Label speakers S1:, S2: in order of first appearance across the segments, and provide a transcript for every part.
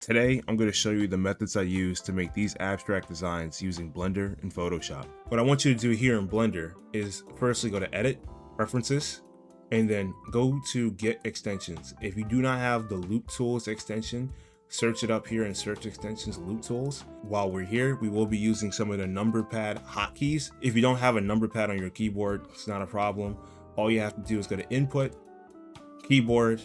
S1: Today, I'm going to show you the methods I use to make these abstract designs using Blender and Photoshop. What I want you to do here in Blender is firstly go to Edit, Preferences, and then go to Get Extensions. If you do not have the Loop Tools extension, search it up here in Search Extensions, Loop Tools. While we're here, we will be using some of the number pad hotkeys. If you don't have a number pad on your keyboard, it's not a problem. All you have to do is go to Input, Keyboard,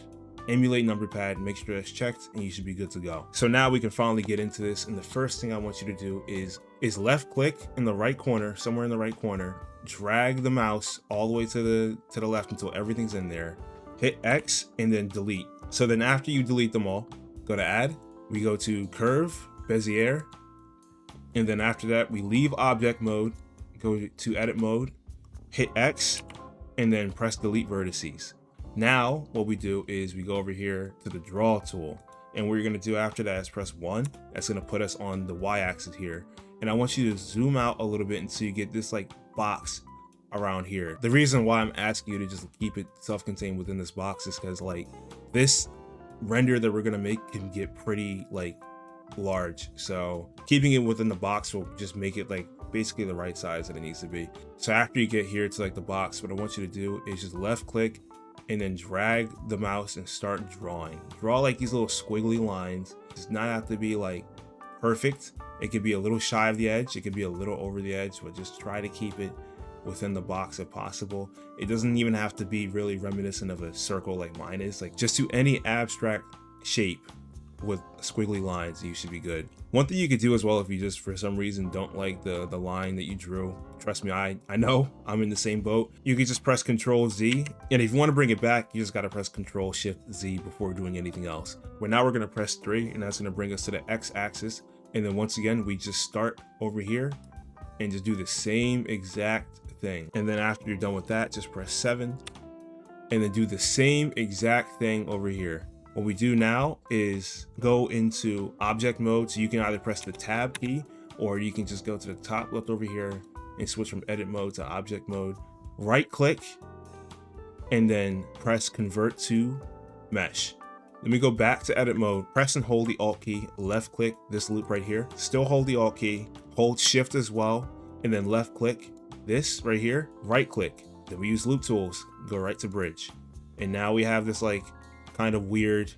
S1: emulate number pad, make sure that's checked, and you should be good to go. So now we can finally get into this, and the first thing I want you to do is left click in the right corner, somewhere in the right corner, drag the mouse all the way to the left until everything's in there, hit X, and then delete. So then after you delete them all, go to Add, we go to Curve, Bezier, and then after that we leave object mode, go to Edit mode, hit X, and then press Delete Vertices. Now, what we do is we go over here to the draw tool, and what you're gonna do after that is press 1. That's gonna put us on the Y-axis here. And I want you to zoom out a little bit until you get this like box around here. The reason why I'm asking you to just keep it self-contained within this box is because like this render that we're gonna make can get pretty like large. So keeping it within the box will just make it like basically the right size that it needs to be. So after you get here to like the box, what I want you to do is just left click and then drag the mouse and start drawing. Draw like these little squiggly lines. It does not have to be like perfect. It could be a little shy of the edge. It could be a little over the edge, but just try to keep it within the box if possible. It doesn't even have to be really reminiscent of a circle like mine is. Like just do any abstract shape with squiggly lines, you should be good. One thing you could do as well, if you just for some reason don't like the line that you drew, trust me, I know I'm in the same boat. You could just press Control Z, and if you want to bring it back, you just got to press Control Shift Z before doing anything else. But now we're going to press 3, and that's going to bring us to the X axis. And then once again, we just start over here and just do the same exact thing. And then after you're done with that, just press 7 and then do the same exact thing over here. What we do now is go into object mode. So you can either press the tab key or you can just go to the top left over here and switch from edit mode to object mode. Right click and then press convert to mesh. Let me go back to edit mode, press and hold the Alt key, left click this loop right here, still hold the Alt key, hold shift as well, and then left click this right here, right click. Then we use loop tools, go right to bridge. And now we have this like kind of weird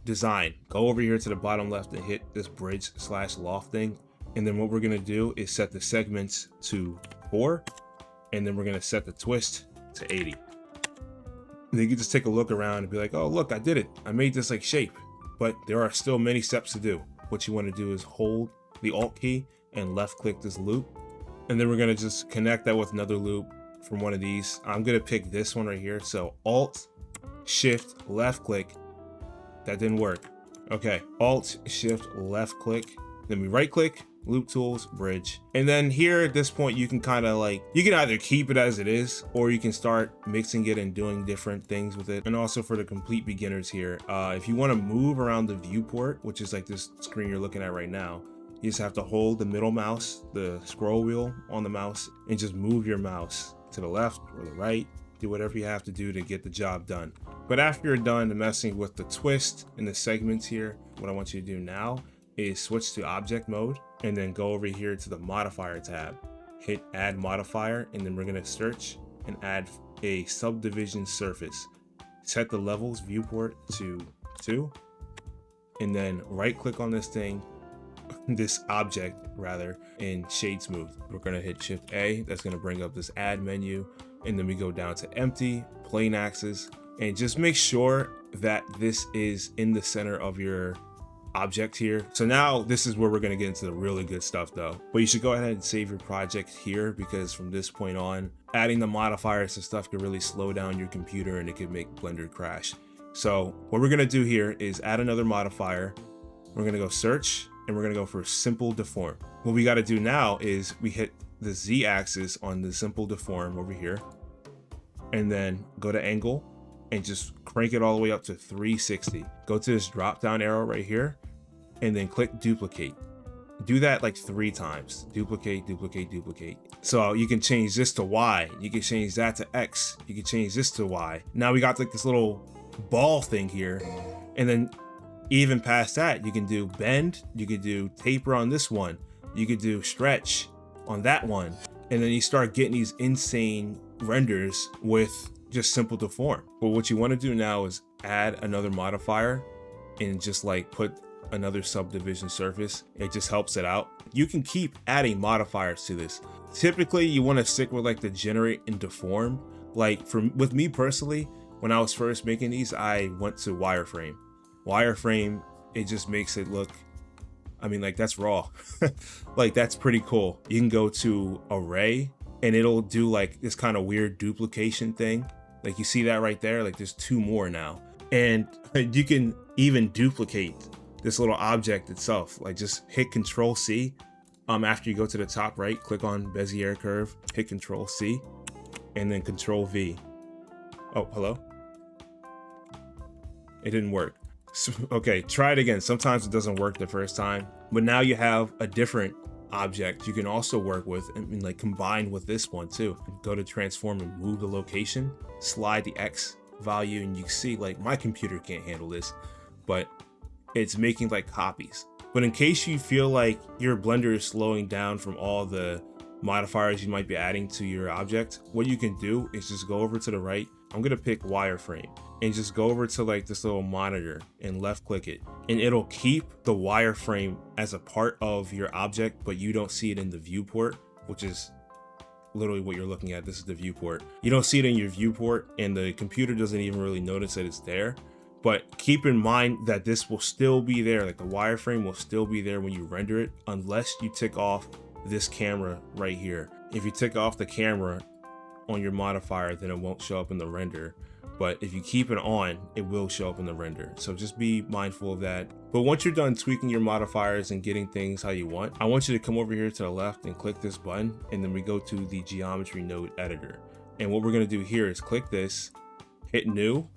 S1: design. Go over here to the bottom left and hit this bridge / loft thing. And then what we're gonna do is set the segments to 4, and then we're gonna set the twist to 80. And then you can just take a look around and be like, oh look, I did it. I made this like shape, but there are still many steps to do. What you wanna do is hold the Alt key and left click this loop. And then we're gonna just connect that with another loop from one of these. I'm gonna pick this one right here. So Alt, Shift, left click. That didn't work. Okay, Alt, Shift, left click. Then we right click, loop tools, bridge. And then here at this point, you can kind of like, you can either keep it as it is, or you can start mixing it and doing different things with it. And also for the complete beginners here, if you want to move around the viewport, which is like this screen you're looking at right now, you just have to hold the middle mouse, the scroll wheel on the mouse, and just move your mouse to the left or the right. Do whatever you have to do to get the job done. But after you're done messing with the twist and the segments here, what I want you to do now is switch to object mode and then go over here to the modifier tab, hit add modifier, and then we're gonna search and add a subdivision surface. Set the levels viewport to 2, and then right click on this thing, this object rather, in shade smooth. We're gonna hit Shift A, that's gonna bring up this add menu, and then we go down to empty, plane axis, and just make sure that this is in the center of your object here. So now this is where we're gonna get into the really good stuff though. But you should go ahead and save your project here, because from this point on, adding the modifiers and stuff could really slow down your computer and it could make Blender crash. So what we're gonna do here is add another modifier. We're gonna go search, and we're gonna go for simple deform. What we gotta do now is we hit the Z axis on the simple deform over here, and then go to angle and just crank it all the way up to 360. Go to this drop down arrow right here and then click duplicate. Do that like 3 times. Duplicate, duplicate, duplicate. So you can change this to Y, you can change that to X, you can change this to Y. Now we got like this little ball thing here, and then Even past that, you can do bend, you could do taper on this one, you could do stretch on that one, and then you start getting these insane renders with just simple deform. But what you want to do now is add another modifier and just like put another subdivision surface. It just helps it out. You can keep adding modifiers to this. Typically you want to stick with like the generate and deform. Like with me personally, when I was first making these, I went to wireframe. Wireframe, it just makes it look, I mean, like that's raw. Like that's pretty cool. You can go to array and it'll do like this kind of weird duplication thing. Like you see that right there, like there's two more now. And you can even duplicate this little object itself. Like just hit Control C. After you go to the top right, click on Bezier curve, hit Control C, and then Control V. Oh, hello? It didn't work. So, okay, try it again. Sometimes it doesn't work the first time, but now you have a different object you can also work with and like combine with this one too. Go to transform and move the location, slide the X value, and you see like my computer can't handle this, but it's making like copies. But in case you feel like your Blender is slowing down from all the modifiers you might be adding to your object, what you can do is just go over to the right. I'm gonna pick wireframe and just go over to like this little monitor and left click it, and it'll keep the wireframe as a part of your object, but you don't see it in the viewport, which is literally what you're looking at. This is the viewport. You don't see it in your viewport, and the computer doesn't even really notice that it's there. But keep in mind that this will still be there, like the wireframe will still be there when you render it, unless you tick off this camera right here. If you tick off the camera on your modifier, then it won't show up in the render. But if you keep it on, it will show up in the render. So just be mindful of that. But once you're done tweaking your modifiers and getting things how you want, I want you to come over here to the left and click this button, and then we go to the geometry node editor. And what we're gonna do here is click this, hit new,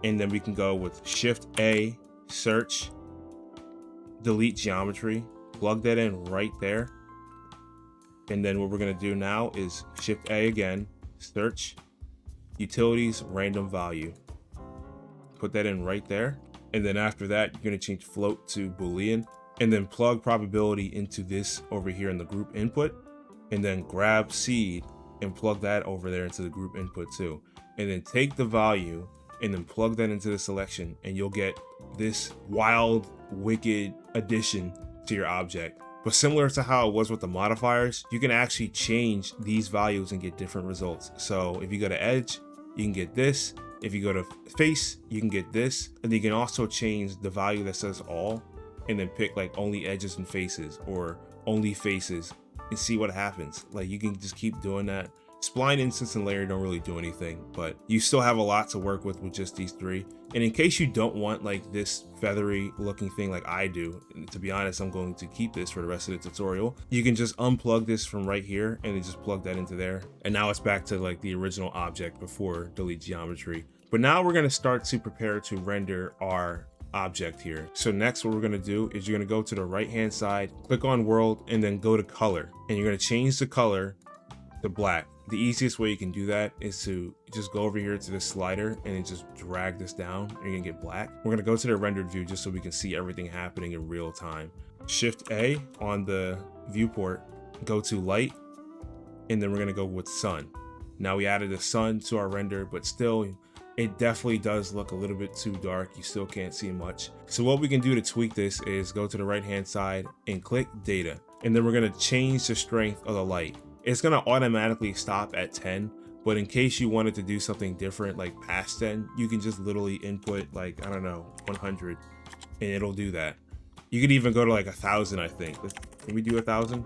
S1: and then we can go with Shift A, search, delete geometry, plug that in right there. And then what we're gonna do now is Shift A again, search, utilities, random value. Put that in right there. And then after that, you're gonna change float to Boolean, and then plug probability into this over here in the group input, and then grab seed and plug that over there into the group input too. And then take the value and then plug that into the selection, and you'll get this wild, wicked addition to your object. But similar to how it was with the modifiers, you can actually change these values and get different results. So if you go to edge, you can get this. If you go to face, you can get this. And you can also change the value that says all, and then pick like only edges and faces, or only faces, and see what happens. Like you can just keep doing that. Spline, instance, and layer don't really do anything, but you still have a lot to work with just these three. And in case you don't want like this feathery looking thing like I do, and to be honest, I'm going to keep this for the rest of the tutorial, you can just unplug this from right here and then just plug that into there. And now it's back to like the original object before delete geometry. But now we're gonna start to prepare to render our object here. So next, what we're gonna do is you're gonna go to the right-hand side, click on world, and then go to color. And you're gonna change the color to black. The easiest way you can do that is to just go over here to this slider and then just drag this down, and you're gonna get black. We're gonna go to the rendered view just so we can see everything happening in real time. Shift A on the viewport, go to light, and then we're gonna go with sun. Now we added the sun to our render, but still, it definitely does look a little bit too dark. You still can't see much. So what we can do to tweak this is go to the right-hand side and click data, and then we're gonna change the strength of the light. It's gonna automatically stop at 10, but in case you wanted to do something different, like past 10, you can just literally input like, I don't know, 100, and it'll do that. You could even go to like 1,000, I think. Can we do 1,000?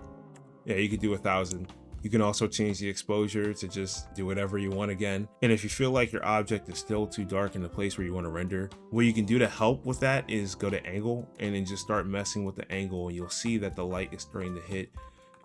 S1: Yeah, you could do 1,000. You can also change the exposure to just do whatever you want again. And if you feel like your object is still too dark in the place where you want to render, what you can do to help with that is go to angle and then just start messing with the angle, and you'll see that the light is starting to hit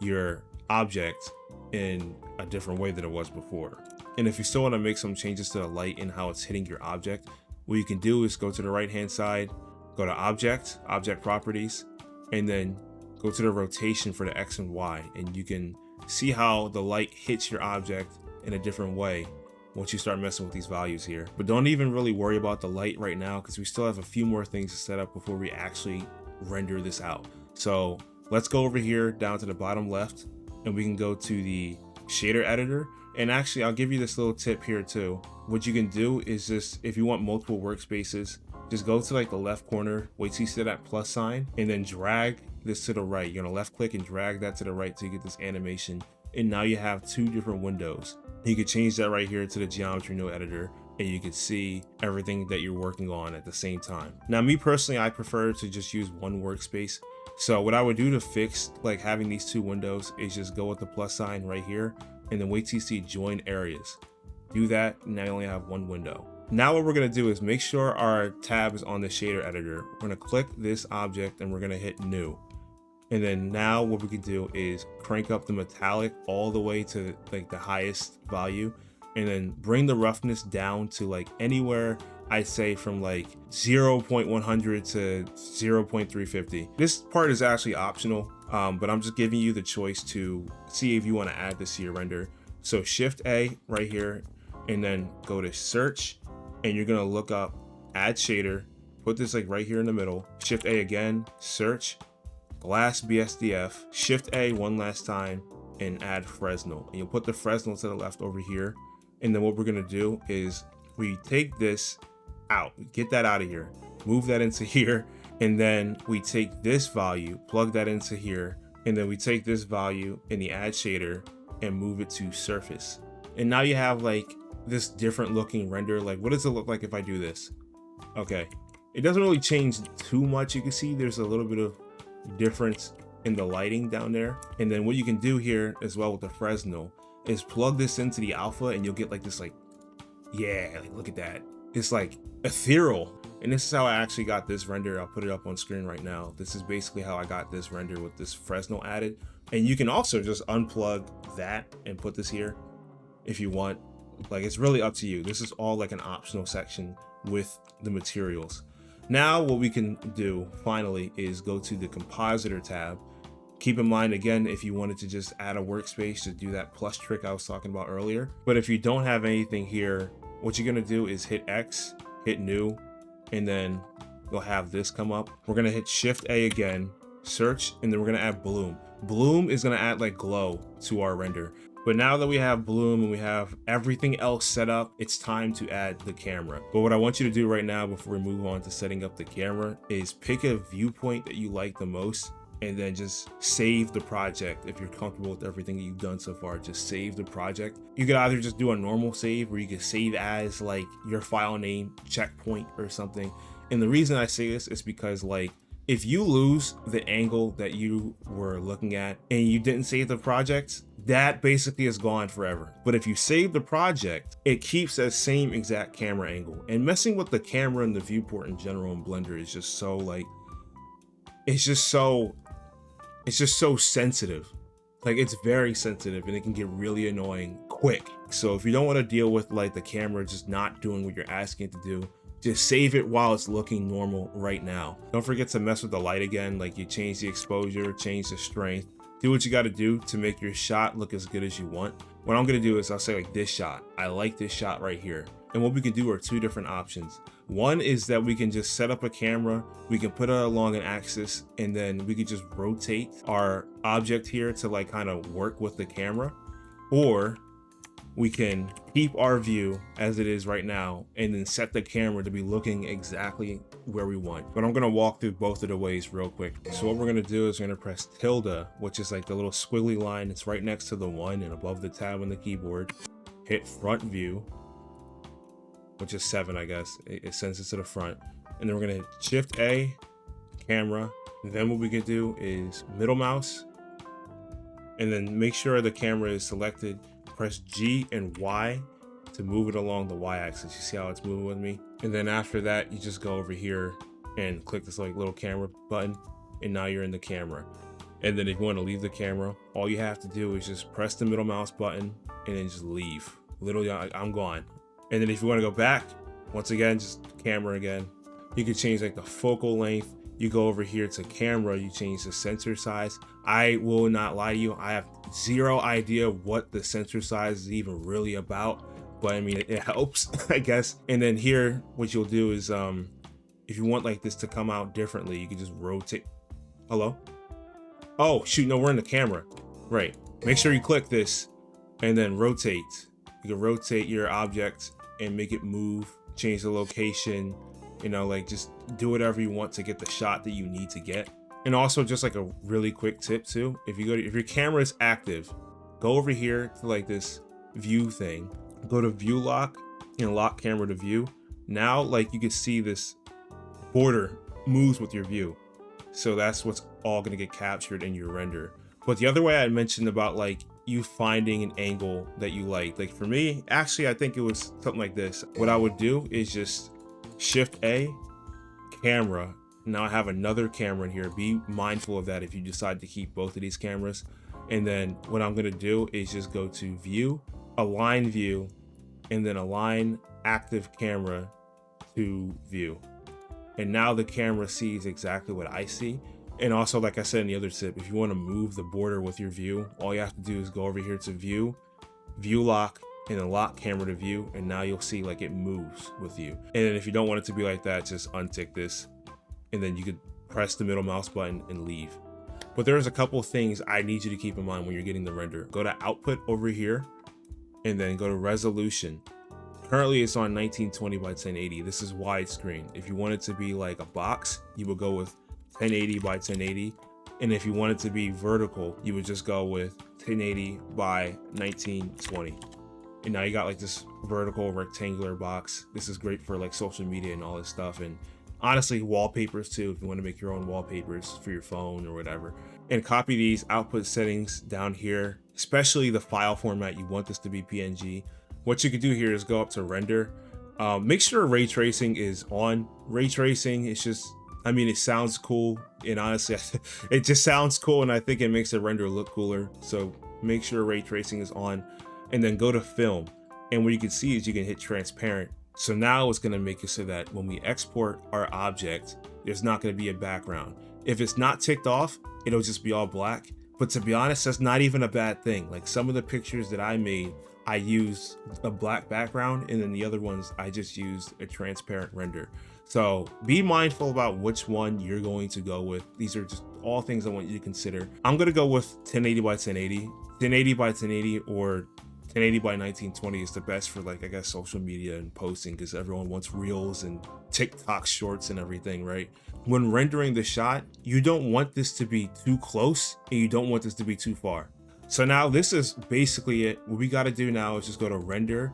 S1: your object in a different way than it was before. And if you still want to make some changes to the light and how it's hitting your object, what you can do is go to the right hand side, go to object properties, and then go to the rotation for the X and Y, and you can see how the light hits your object in a different way once you start messing with these values here. But don't even really worry about the light right now, because we still have a few more things to set up before we actually render this out. So let's go over here down to the bottom left, and we can go to the shader editor. And actually, I'll give you this little tip here too. What you can do is just, if you want multiple workspaces, just go to like the left corner, wait till you see that plus sign, and then drag this to the right. You're gonna left click and drag that to the right till you get this animation. And now you have two different windows. You can change that right here to the geometry node editor, and you can see everything that you're working on at the same time. Now, me personally, I prefer to just use one workspace. So what I would do to fix like having these two windows is just go with the plus sign right here, and then wait till you see join areas. Do that, and now you only have one window. Now what we're gonna do is make sure our tab is on the shader editor. We're gonna click this object and we're gonna hit new. And then now what we can do is crank up the metallic all the way to like the highest value, and then bring the roughness down to like anywhere, I'd say from like 0.100 to 0.350. This part is actually optional, but I'm just giving you the choice to see if you want to add this to your render. So Shift A right here, and then go to search, and you're gonna look up add shader, put this like right here in the middle, Shift A again, search, glass BSDF, Shift A one last time, and add Fresnel. And you'll put the Fresnel to the left over here. And then what we're gonna do is we take this out, get that out of here, move that into here, and then we take this value, plug that into here, and then we take this value in the add shader and move it to surface. And now you have like this different looking render. Like, what does it look like if I do this? Okay, it doesn't really change too much. You can see there's a little bit of difference in the lighting down there. And then what you can do here as well with the Fresnel is plug this into the alpha, and you'll get like this, like, yeah, like, look at that. It's like ethereal. And this is how I actually got this render. I'll put it up on screen right now. This is basically how I got this render with this Fresnel added. And you can also just unplug that and put this here if you want. Like, it's really up to you. This is all like an optional section with the materials. Now what we can do finally is go to the Compositor tab. Keep in mind, again, if you wanted to just add a workspace to do that plus trick I was talking about earlier. But if you don't have anything here, what you're gonna do is hit X, hit new, and then you'll have this come up. We're gonna hit Shift A again, search, and then we're gonna add bloom. Bloom is gonna add like glow to our render. But now that we have bloom and we have everything else set up, it's time to add the camera. But what I want you to do right now before we move on to setting up the camera is pick a viewpoint that you like the most, and then just save the project. If you're comfortable with everything that you've done so far, just save the project. You could either just do a normal save, or you could save as like your file name checkpoint or something. And the reason I say this is because, like, if you lose the angle that you were looking at and you didn't save the project, that basically is gone forever. But if you save the project, it keeps that same exact camera angle. And messing with the camera and the viewport in general in Blender is just so like, it's just so sensitive. Like, it's very sensitive, and it can get really annoying quick. So if you don't want to deal with like the camera just not doing what you're asking it to do, just save it while it's looking normal right now. Don't forget to mess with the light again. Like, you change the exposure, change the strength, do what you got to do to make your shot look as good as you want. What I'm going to do is I'll say like, this shot, I like this shot right here. And what we can do are two different options. One is that we can just set up a camera, we can put it along an axis, and then we can just rotate our object here to like kind of work with the camera. Or we can keep our view as it is right now and then set the camera to be looking exactly where we want. But I'm gonna walk through both of the ways real quick. So what we're gonna do is we're gonna press tilde, which is like the little squiggly line that's right next to the 1 and above the tab on the keyboard. Hit front view, which is 7, I guess. It sends it to the front. And then we're gonna hit Shift A, camera. And then what we can do is middle mouse, and then make sure the camera is selected. Press G and Y to move it along the Y axis. You see how it's moving with me? And then after that, you just go over here and click this like little camera button, and now you're in the camera. And then if you want to leave the camera, all you have to do is just press the middle mouse button and then just leave. Literally, I'm gone. And then if you want to go back, once again, just camera again. You can change like the focal length. You go over here to camera, you change the sensor size. I will not lie to you, I have zero idea what the sensor size is even really about, but I mean, it helps, I guess. And then here, what you'll do is, if you want like this to come out differently, you can just rotate. Hello? Oh, shoot, no, we're in the camera. Right. Make sure you click this and then rotate. You can rotate your object and make it move, change the location, you know, like just do whatever you want to get the shot that you need to get. And also just like a really quick tip too, if your camera is active, go over here to like this view thing, go to view lock and lock camera to view. Now, like you can see this border moves with your view. So that's what's all gonna get captured in your render. But the other way I mentioned about like you finding an angle that you like for me, actually, I think it was something like this. What I would do is just Shift A, camera. Now I have another camera in here. Be mindful of that if you decide to keep both of these cameras. And then what I'm gonna do is just go to view, align view, and then align active camera to view. And now the camera sees exactly what I see. And also, like I said in the other tip, if you want to move the border with your view, all you have to do is go over here to view, view lock, and then lock camera to view. And now you'll see like it moves with you. And then if you don't want it to be like that, just untick this. And then you could press the middle mouse button and leave. But there's a couple of things I need you to keep in mind when you're getting the render. Go to output over here and then go to resolution. Currently it's on 1920 by 1080. This is widescreen. If you want it to be like a box, you would go with 1080 by 1080. And if you want it to be vertical, you would just go with 1080 by 1920. And now you got like this vertical rectangular box. This is great for like social media and all this stuff. And honestly, wallpapers too, if you want to make your own wallpapers for your phone or whatever. And copy these output settings down here, especially the file format. You want this to be PNG. What you could do here is go up to render. Make sure ray tracing is on. Ray tracing, it's just, I mean, it sounds cool. And honestly, it just sounds cool. And I think it makes the render look cooler. So make sure ray tracing is on and then go to film. And what you can see is you can hit transparent. So now it's gonna make it so that when we export our object, there's not gonna be a background. If it's not ticked off, it'll just be all black. But to be honest, that's not even a bad thing. Like some of the pictures that I made, I used a black background, and then the other ones, I just used a transparent render. So be mindful about which one you're going to go with. These are just all things I want you to consider. I'm gonna go with 1080 by 1080, 1080 by 1080, or 1080 by 1920 is the best for like, I guess, social media and posting, because everyone wants reels and TikTok shorts and everything, right? When rendering the shot, you don't want this to be too close and you don't want this to be too far. So now this is basically it. What we got to do now is just go to render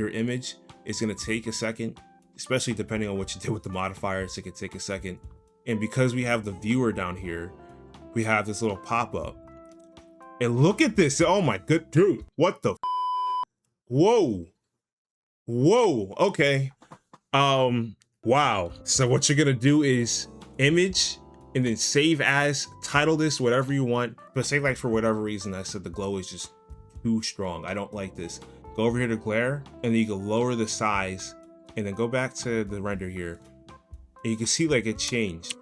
S1: image. It's going to take a second, especially depending on what you did with the modifiers. It could take a second. And because we have the viewer down here, we have this little pop-up. And look at this. Oh my good dude. What the whoa. Okay. Wow. So what you're gonna do is image and then save as, title this whatever you want, but say like for whatever reason I said the glow is just too strong, I don't like this. Go over here to glare, and then you can lower the size, and then go back to the render here, and you can see like it changed.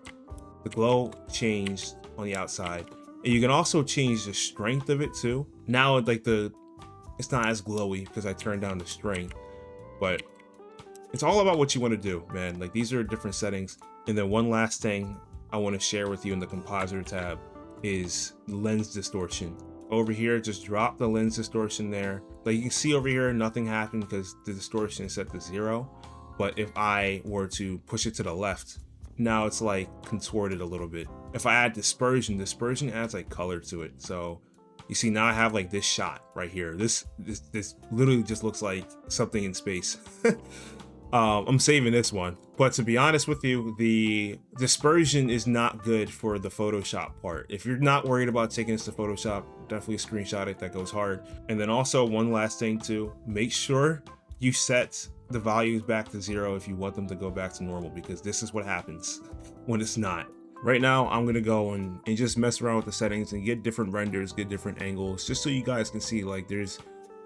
S1: The glow changed on the outside. And you can also change the strength of it too. Now like it's not as glowy because I turned down the strength, but it's all about what you want to do, man. Like these are different settings. And then one last thing I want to share with you in the Compositor tab is lens distortion. Over here, just drop the lens distortion there. Like you can see over here, nothing happened because the distortion is set to 0. But if I were to push it to the left, now it's like contorted a little bit. If I add dispersion adds like color to it. So you see now I have like this shot right here. This literally just looks like something in space. I'm saving this one. But to be honest with you, the dispersion is not good for the Photoshop part. If you're not worried about taking this to Photoshop, definitely screenshot it, that goes hard. And then also one last thing too, make sure you set the values back to 0 if you want them to go back to normal, because this is what happens when it's not. Right now, I'm gonna go and just mess around with the settings and get different renders, get different angles, just so you guys can see like there's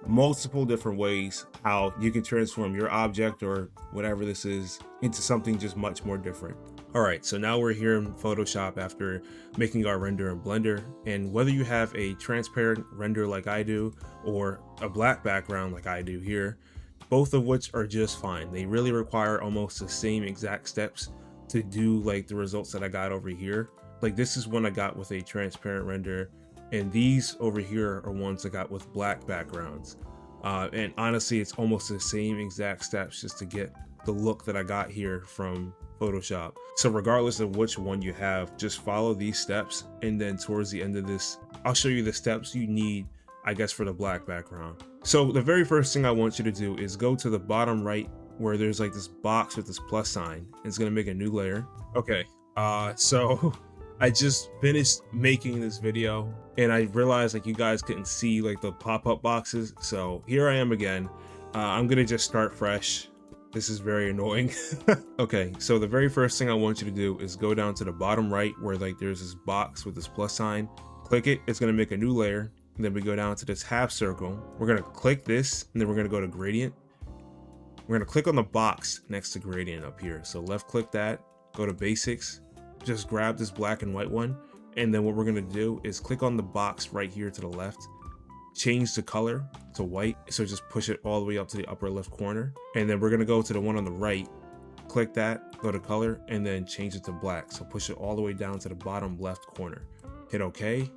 S1: multiple different ways how you can transform your object or whatever this is into something just much more different. All right, so now we're here in Photoshop after making our render in Blender, and whether you have a transparent render like I do or a black background like I do here, both of which are just fine. They really require almost the same exact steps to do like the results that I got over here. Like this is one I got with a transparent render, and these over here are ones I got with black backgrounds. And honestly, it's almost the same exact steps just to get the look that I got here from Photoshop. So regardless of which one you have, just follow these steps, and then towards the end of this, I'll show you the steps you need, I guess, for the black background. So the very first thing I want you to do is go to the bottom right where there's like this box with this plus sign. It's gonna make a new layer. Okay, so I just finished making this video and I realized like you guys couldn't see like the pop-up boxes. So here I am again. I'm gonna just start fresh. This is very annoying. Okay, so the very first thing I want you to do is go down to the bottom right where like there's this box with this plus sign. Click it, it's gonna make a new layer. And then we go down to this half circle. We're gonna click this, and then we're gonna go to gradient. We're gonna click on the box next to gradient up here. So left click that, go to basics, just grab this black and white one. And then what we're gonna do is click on the box right here to the left, change the color to white. So just push it all the way up to the upper left corner. And then we're gonna go to the one on the right, click that, go to color, and then change it to black. So push it all the way down to the bottom left corner. Hit OK.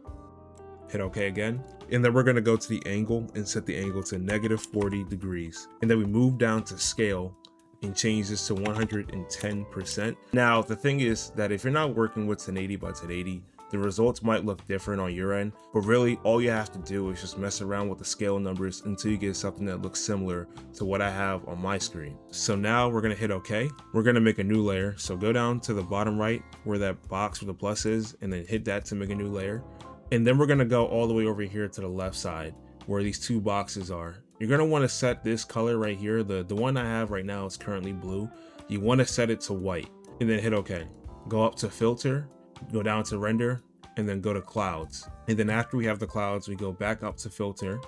S1: Hit OK again, and then we're going to go to the angle and set the angle to -40 degrees, and then we move down to scale and change this to 110%. Now the thing is that if you're not working with 1080 by 1080, the results might look different on your end, but really all you have to do is just mess around with the scale numbers until you get something that looks similar to what I have on my screen. So now we're going to hit OK. We're going to make a new layer. So go down to the bottom right where that box with the plus is, and then hit that to make a new layer. And then we're gonna go all the way over here to the left side where these two boxes are. You're gonna wanna set this color right here. The one I have right now is currently blue. You wanna set it to white and then hit OK. Go up to filter, go down to render, and then go to clouds. And then after we have the clouds, we go back up to filter,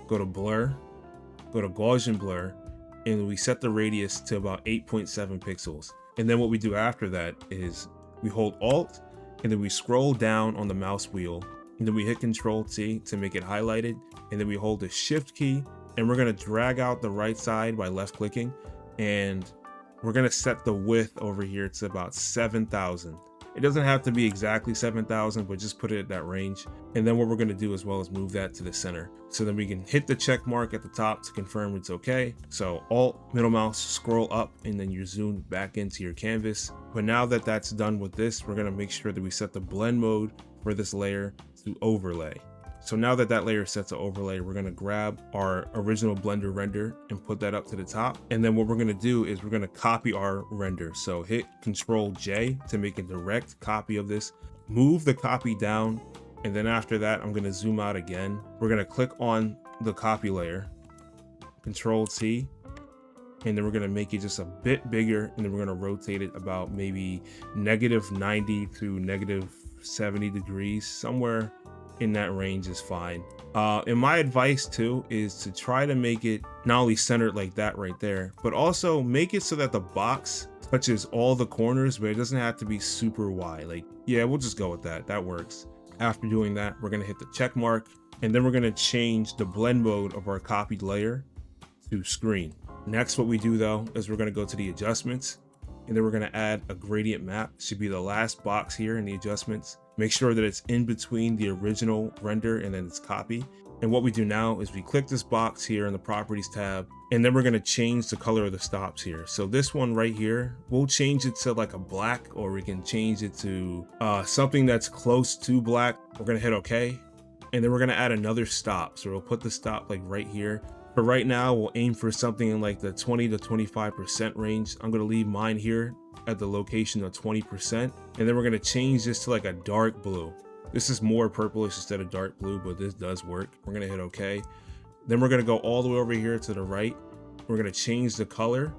S1: go to blur, go to Gaussian blur, and we set the radius to about 8.7 pixels. And then what we do after that is we hold Alt, and then we scroll down on the mouse wheel, and then we hit Control T to make it highlighted, and then we hold the Shift key, and we're gonna drag out the right side by left clicking, and we're gonna set the width over here to about 7,000. It doesn't have to be exactly 7,000, but just put it at that range. And then what we're gonna do as well is move that to the center. So then we can hit the check mark at the top to confirm it's okay. So Alt, middle mouse, scroll up, and then you're zoomed back into your canvas. But now that that's done with this, we're gonna make sure that we set the blend mode for this layer to overlay. So now that that layer is set to overlay, we're gonna grab our original Blender render and put that up to the top. And then what we're gonna do is we're gonna copy our render. So hit Control J to make a direct copy of this. Move the copy down, and then after that, I'm gonna zoom out again. We're gonna click on the copy layer, Control T, and then we're gonna make it just a bit bigger, and then we're gonna rotate it about maybe -90 to -70 degrees, somewhere in that range is fine. And my advice too is to try to make it not only centered like that right there, but also make it so that the box touches all the corners, but it doesn't have to be super wide. Like, yeah, we'll just go with that. That works. After doing that, we're gonna hit the check mark, and then we're gonna change the blend mode of our copied layer to screen. Next, what we do though is we're gonna go to the adjustments, and then we're gonna add a gradient map. It should be the last box here in the adjustments. Make sure that it's in between the original render and then its copy. And what we do now is we click this box here in the properties tab, and then we're gonna change the color of the stops here. So this one right here, we'll change it to like a black, or we can change it to something that's close to black. We're gonna hit OK, and then we're gonna add another stop. So we'll put the stop like right here. But right now we'll aim for something in like the 20 to 25% range. I'm gonna leave mine here at the location of 20%. And then we're gonna change this to like a dark blue. This is more purplish instead of dark blue, but this does work. We're gonna hit OK. Then we're gonna go all the way over here to the right. We're gonna change the color,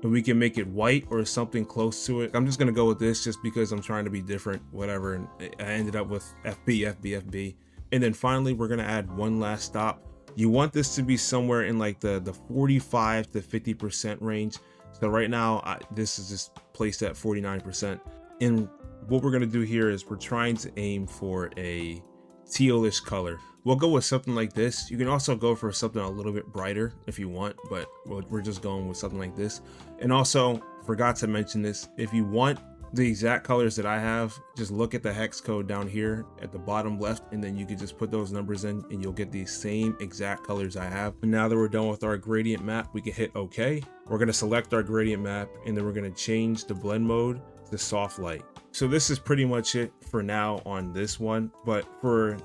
S1: and we can make it white or something close to it. I'm just gonna go with this just because I'm trying to be different, whatever. And I ended up with FB. And then finally, we're gonna add one last stop. You want this to be somewhere in like the 45 to 50% range. So right now, this is just placed at 49%. And what we're gonna do here is we're trying to aim for a tealish color. We'll go with something like this. You can also go for something a little bit brighter if you want, but we're just going with something like this. And also, forgot to mention this, if you want the exact colors that I have, just look at the hex code down here at the bottom left, and then you can just put those numbers in and you'll get the same exact colors I have. And now that we're done with our gradient map, we can hit OK. We're going to select our gradient map, and then we're going to change the blend mode to soft light. So this is pretty much it for now on this one, but for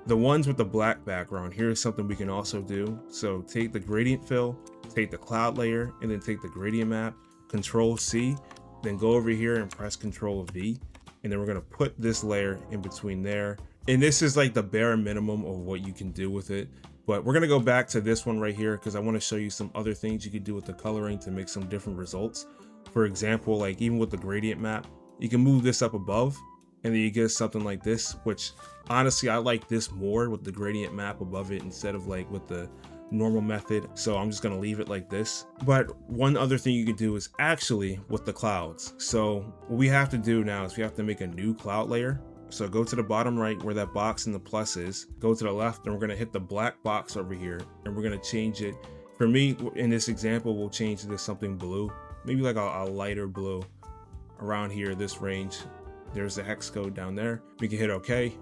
S1: the ones with the black background, here's something we can also do. So take the gradient fill, take the cloud layer, and then take the gradient map, Control C, then go over here and press Control V, and then we're going to put this layer in between there. And this is like the bare minimum of what you can do with it, but we're going to go back to this one right here because I want to show you some other things you could do with the coloring to make some different results. For example, like even with the gradient map, you can move this up above and then you get something like this, which honestly I like this more with the gradient map above it instead of like with the normal method. So I'm just going to leave it like this. But one other thing you can do is actually with the clouds. So what we have to do now is we have to make a new cloud layer. So go to the bottom right where that box and the plus is, go to the left, and we're going to hit the black box over here and we're going to change it. For me, in this example, we'll change it to something blue, maybe like a lighter blue around here, this range. There's the hex code down there. We can hit OK.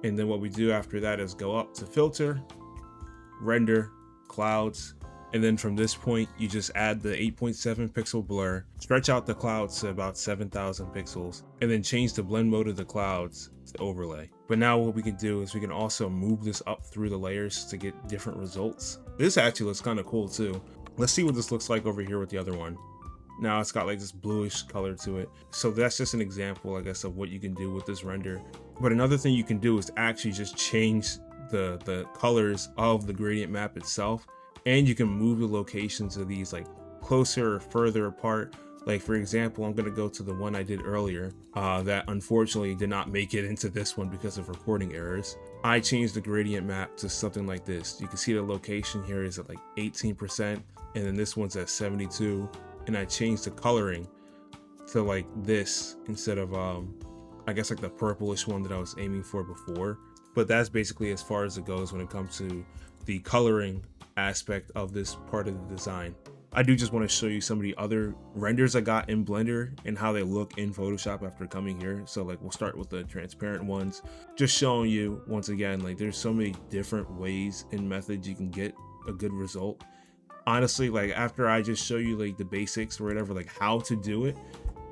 S1: And then what we do after that is go up to filter, render, clouds, and then from this point you just add the 8.7 pixel blur, stretch out the clouds to about 7,000 pixels, and then change the blend mode of the clouds to overlay. But now what we can do is we can also move this up through the layers to get different results. This actually looks kind of cool too. Let's see what this looks like over here with the other one. Now it's got like this bluish color to it. So that's just an example, I guess, of what you can do with this render. But another thing you can do is actually just change the colors of the gradient map itself, and you can move the locations of these like closer or further apart. Like for example, I'm going to go to the one I did earlier that unfortunately did not make it into this one because of recording errors. I changed the gradient map to something like this. You can see the location here is at like 18%, and then this one's at 72%, and I changed the coloring to like this instead of I guess like the purplish one that I was aiming for before. But that's basically as far as it goes when it comes to the coloring aspect of this part of the design. I do just want to show you some of the other renders I got in Blender and how they look in Photoshop after coming here. So like we'll start with the transparent ones, just showing you once again, like there's so many different ways and methods you can get a good result. Honestly, like after I just show you like the basics or whatever, like how to do it,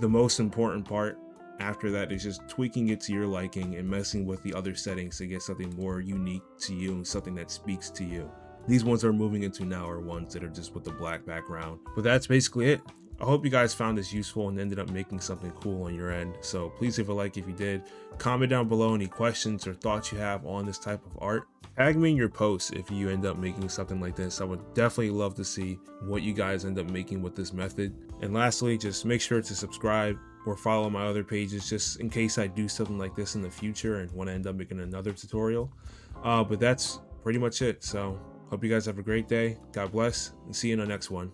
S1: the most important part after that is just tweaking it to your liking and messing with the other settings to get something more unique to you and something that speaks to you. These ones are moving into now are ones that are just with the black background. But that's basically it. I hope you guys found this useful and ended up making something cool on your end. So please leave a like if you did. Comment down below any questions or thoughts you have on this type of art. Tag me in your posts if you end up making something like this. I would definitely love to see what you guys end up making with this method. And lastly, just make sure to subscribe or follow my other pages just in case I do something like this in the future and want to end up making another tutorial. But that's pretty much it. So hope you guys have a great day. God bless, and see you in the next one.